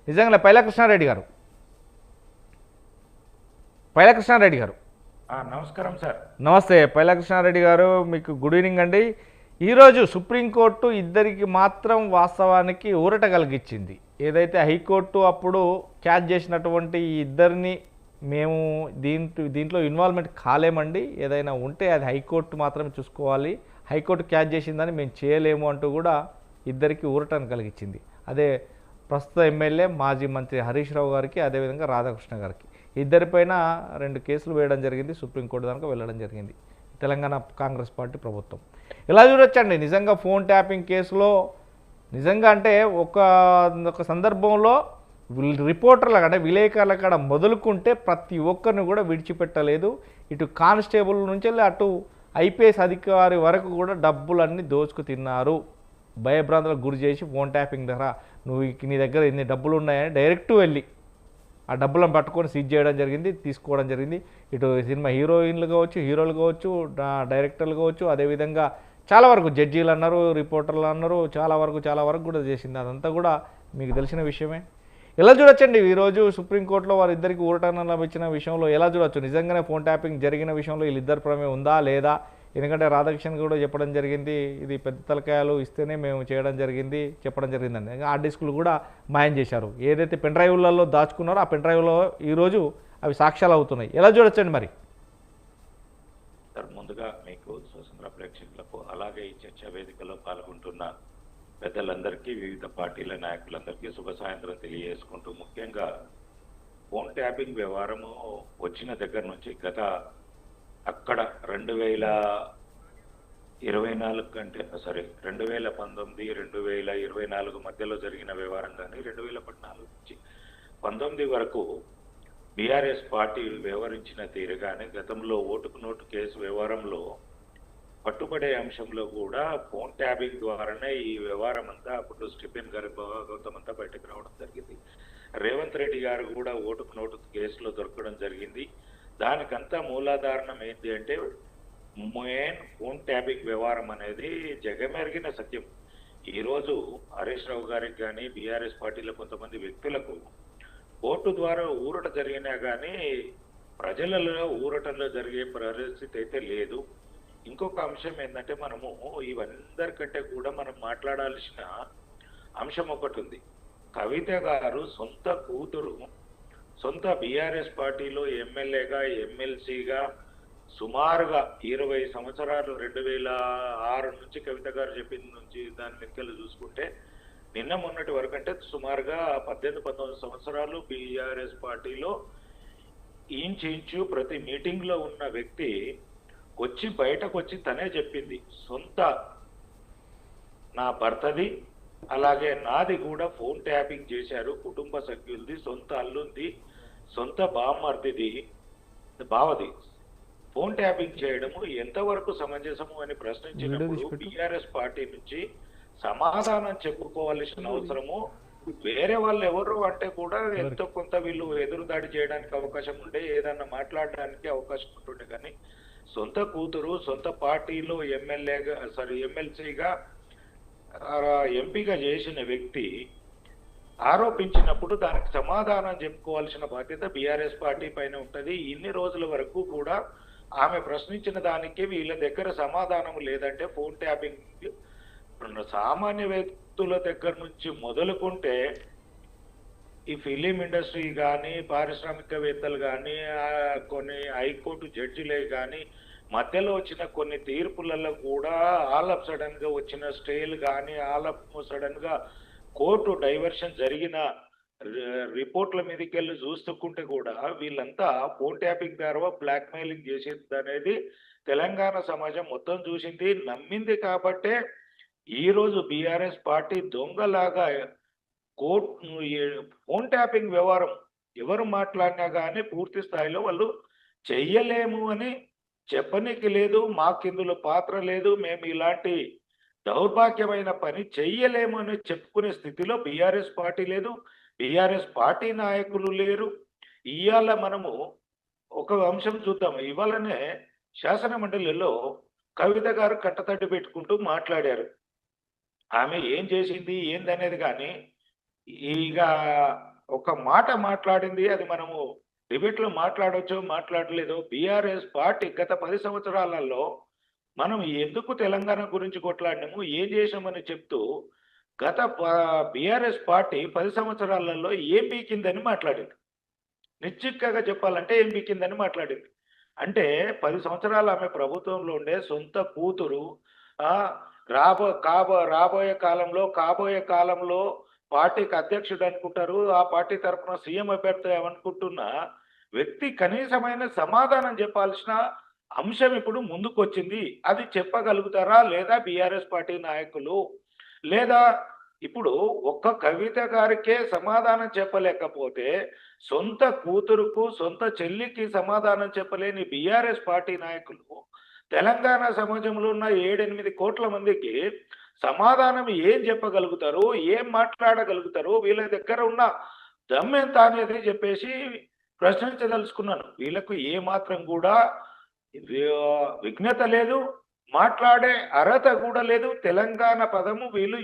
నిజంగా పైలకృష్ణారెడ్డి గారు పైలకృష్ణారెడ్డి గారు నమస్కారం సార్. నమస్తే పైలకృష్ణారెడ్డి గారు, మీకు గుడ్ ఈవినింగ్ అండి. ఈరోజు సుప్రీంకోర్టు ఇద్దరికి మాత్రం వాస్తవానికి ఊరట కలిగించింది. ఏదైతే హైకోర్టు అప్పుడు క్యాచ్ చేసినటువంటి ఈ ఇద్దరిని మేము దీంట్లో ఇన్వాల్వ్మెంట్ కాలేమండి, ఏదైనా ఉంటే అది హైకోర్టు మాత్రమే చూసుకోవాలి, హైకోర్టు క్యాచ్ చేసిందని మేము చేయలేము అంటూ కూడా ఇద్దరికి ఊరటను కలిగించింది. అదే ప్రస్తుత ఎమ్మెల్యే మాజీ మంత్రి హరీష్ రావు గారికి, అదేవిధంగా రాధాకృష్ణ గారికి, ఇద్దరిపైన 2 కేసులు వేయడం జరిగింది. సుప్రీంకోర్టు దాకా వెళ్ళడం జరిగింది తెలంగాణ కాంగ్రెస్ పార్టీ ప్రభుత్వం. ఇలా చూడొచ్చండి, నిజంగా ఫోన్ ట్యాపింగ్ కేసులో నిజంగా అంటే ఒక సందర్భంలో రిపోర్టర్ల కాడ విలేకరుల కాడ మొదలుకుంటే ప్రతి ఒక్కరిని కూడా విడిచిపెట్టలేదు. ఇటు కానిస్టేబుల్ నుంచి అటు ఐపీఎస్ అధికారి వరకు కూడా డబ్బులన్నీ దోచుకు తిన్నారు. భయభ్రాంతులకు గురి చేసి ఫోన్ ట్యాపింగ్ ద్వారా నీ దగ్గర ఎన్ని డబ్బులు ఉన్నాయని డైరెక్ట్ వెళ్ళి ఆ డబ్బులను పట్టుకొని సీజ్ చేయడం జరిగింది, తీసుకోవడం జరిగింది. ఇటు సినిమా హీరోయిన్లు కావచ్చు, హీరోలు కావచ్చు, డైరెక్టర్లు కావచ్చు, అదేవిధంగా చాలా వరకు జడ్జీలు అన్నారు, రిపోర్టర్లు అన్నారు, చాలా వరకు కూడా చేసింది. అదంతా కూడా మీకు తెలిసిన విషయమే. ఎలా చూడొచ్చండి ఈరోజు సుప్రీంకోర్టులో వారిద్దరికి ఊరటన లభించిన విషయంలో ఎలా చూడొచ్చు? నిజంగానే ఫోన్ ట్యాపింగ్ జరిగిన విషయంలో వీళ్ళిద్దరు ప్రమేయం ఉందా లేదా? ఎందుకంటే రాధాకృష్ణ కూడా చెప్పడం జరిగింది, ఇది పెద్ద తలకాయలు ఇస్తేనే మేము చెప్పడం జరిగిందండి. ఆ డిస్కులు కూడా మాయం చేశారు. ఏదైతే పెన్ డ్రైవ్లలో దాచుకున్నారో ఆ పెన్ డ్రైవ్లో ఈరోజు అవి సాక్ష్యాలు అవుతున్నాయి. ఎలా చూడొచ్చండి మరి? సార్, ముందుగా మీకు స్వతంత్ర ప్రేక్షకులకు, అలాగే ఈ చర్చా వేదికలో పాల్గొంటున్న పెద్దలందరికీ, వివిధ పార్టీల నాయకులందరికీ శుభ సాయంత్రం తెలియజేసుకుంటూ, ముఖ్యంగా ఫోన్ ట్యాపింగ్ వ్యవహారము వచ్చిన దగ్గర నుంచి గత అక్కడ 2024 కంటే 2019, 2024 మధ్యలో జరిగిన వ్యవహారం కానీ 2014 నుంచి 19 వరకు బీఆర్ఎస్ పార్టీ వ్యవహరించిన తీరు కానీ, గతంలో ఓటుకు నోటు కేసు వ్యవహారంలో పట్టుబడే అంశంలో కూడా ఫోన్ ట్యాపింగ్ ద్వారానే ఈ వ్యవహారం అంతా అప్పుడు స్టీఫెన్ గారి భాగవతం అంతా బయటకు రావడం జరిగింది. రేవంత్ రెడ్డి గారు కూడా ఓటుకు నోటు కేసులో దొరకడం జరిగింది. దానికంతా మూలాధారణం ఏంటి అంటే మెయిన్ ఫోన్ ట్యాపింగ్ వ్యవహారం అనేది జగమెరిగిన సత్యం. ఈరోజు హరీష్ రావు గారికి కానీ, బీఆర్ఎస్ పార్టీలో కొంతమంది వ్యక్తులకు ఓటు ద్వారా ఊరట జరిగినా కానీ ప్రజలలో ఊరటంలో జరిగే పరిస్థితి అయితే లేదు. ఇంకొక అంశం ఏంటంటే, మనము ఇవందరికంటే కూడా మనం మాట్లాడాల్సిన అంశం ఒకటి ఉంది. కవిత గారు సొంత కూతురు సొంత బీఆర్ఎస్ పార్టీలో ఎమ్మెల్యేగా, ఎమ్మెల్సీగా సుమారుగా 20 సంవత్సరాలు, 2006 నుంచి కవిత గారు చెప్పిన నుంచి దాని లెక్కలు చూసుకుంటే నిన్న మొన్నటి వరకు అంటే సుమారుగా 18-19 సంవత్సరాలు బీఆర్ఎస్ పార్టీలో ఇంచు ప్రతి మీటింగ్ లో ఉన్న వ్యక్తి వచ్చి బయటకు వచ్చి తనే చెప్పింది, సొంత నా భర్తది అలాగే నాది కూడా ఫోన్ ట్యాపింగ్ చేశారు, కుటుంబ సభ్యులది, సొంత అల్లుంది, సొంత బామ్మర్దిది, బావది ఫోన్ ట్యాపింగ్ చేయడము ఎంతవరకు సమంజసము అని ప్రశ్నించినప్పుడు బీఆర్ఎస్ పార్టీ నుంచి సమాధానం చెప్పుకోవాల్సిన అవసరము వేరే వాళ్ళు ఎవరు అంటే కూడా ఎంతో కొంత వీళ్ళు ఎదురుదాడి చేయడానికి అవకాశం ఉండే, ఏదన్నా మాట్లాడడానికి అవకాశం ఉంటుండే. కానీ సొంత కూతురు సొంత పార్టీలో ఎమ్మెల్సీగా ఎంపీగా చేసిన వ్యక్తి ఆరోపించినప్పుడు దానికి సమాధానం చెప్పుకోవాల్సిన బాధ్యత బీఆర్ఎస్ పార్టీ పైన ఉంటది. ఇన్ని రోజుల వరకు కూడా ఆమె ప్రశ్నించిన దానికి వీళ్ళ దగ్గర సమాధానం లేదంటే ఫోన్ ట్యాపింగ్ సామాన్య వ్యక్తుల దగ్గర నుంచి మొదలుకుంటే ఈ ఫిలిం ఇండస్ట్రీ కానీ, పారిశ్రామికవేత్తలు కానీ, కొన్ని హైకోర్టు జడ్జిలే కానీ మధ్యలో వచ్చిన కొన్ని తీర్పులలో కూడా ఆల్ ఆఫ్ సడన్ గా వచ్చిన స్టేలు కానీ, ఆల్ ఆఫ్ సడన్ గా కోర్టు డైవర్షన్ జరిగిన రిపోర్ట్ల మీదకి వెళ్ళి చూస్తుంటే కూడా వీళ్ళంతా ఫోన్ ట్యాపింగ్ ద్వారా బ్లాక్ మెయిలింగ్ చేసేది అనేది తెలంగాణ సమాజం మొత్తం చూసింది, నమ్మింది. కాబట్టే ఈరోజు బీఆర్ఎస్ పార్టీ దొంగలాగా ఫోన్ ట్యాపింగ్ వ్యవహారం ఎవరు మాట్లాడినా కానీ పూర్తి స్థాయిలో వాళ్ళు చెయ్యలేము అని చెప్పనీకి లేదు, మాకు ఇందులో పాత్ర లేదు, మేము ఇలాంటి దౌర్భాగ్యమైన పని చెయ్యలేము అని చెప్పుకునే స్థితిలో బీఆర్ఎస్ పార్టీ లేదు, బీఆర్ఎస్ పార్టీ నాయకులు లేరు. ఇవాళ మనము ఒక అంశం చూద్దాం. ఇవాళనే శాసన మండలిలో కవిత గారు కట్టతడ్డు పెట్టుకుంటూ మాట్లాడారు. ఆమె ఏం చేసింది ఏందనేది కానీ ఇక ఒక మాట మాట్లాడింది, అది మనము డిబేట్లో మాట్లాడొచ్చో మాట్లాడలేదో. బీఆర్ఎస్ పార్టీ గత 10 సంవత్సరాలలో మనం ఎందుకు తెలంగాణ గురించి కొట్లాడినాము, ఏం చేశామని చెప్తూ గత బీఆర్ఎస్ పార్టీ 10 సంవత్సరాలలో ఏం పీకిందని మాట్లాడింది. నిశ్చిక్కగా చెప్పాలంటే ఏం పీకిందని మాట్లాడింది. అంటే 10 సంవత్సరాలు ఆమె ప్రభుత్వంలో ఉండే సొంత కూతురు ఆహ్, కాబోయే కాలంలో పార్టీకి అధ్యక్షుడు అనుకుంటారు. ఆ పార్టీ తరపున సీఎం అభ్యర్థి అనుకుంటున్న వ్యక్తి కనీసమైన సమాధానం చెప్పాల్సిన అంశం ఇప్పుడు ముందుకొచ్చింది. అది చెప్పగలుగుతారా లేదా బీఆర్ఎస్ పార్టీ నాయకులు? లేదా ఇప్పుడు ఒక్క కవిత గారికే సమాధానం చెప్పలేకపోతే, సొంత కూతురుకు, సొంత చెల్లికి సమాధానం చెప్పలేని బీఆర్ఎస్ పార్టీ నాయకులు తెలంగాణ సమాజంలో ఉన్న 7, 8 కోట్ల మందికి సమాధానం ఏం చెప్పగలుగుతారు? ఏం మాట్లాడగలుగుతారు? వీళ్ళ దగ్గర ఉన్న దమ్మెంత అనేది చెప్పేసి ప్రశ్నించదలుచుకున్నాను. వీళ్ళకు ఏమాత్రం కూడా విఘ్నత లేదు. మాట్లాడే అర్హత కూడా లేదు. తెలంగాణ పదము వీళ్ళు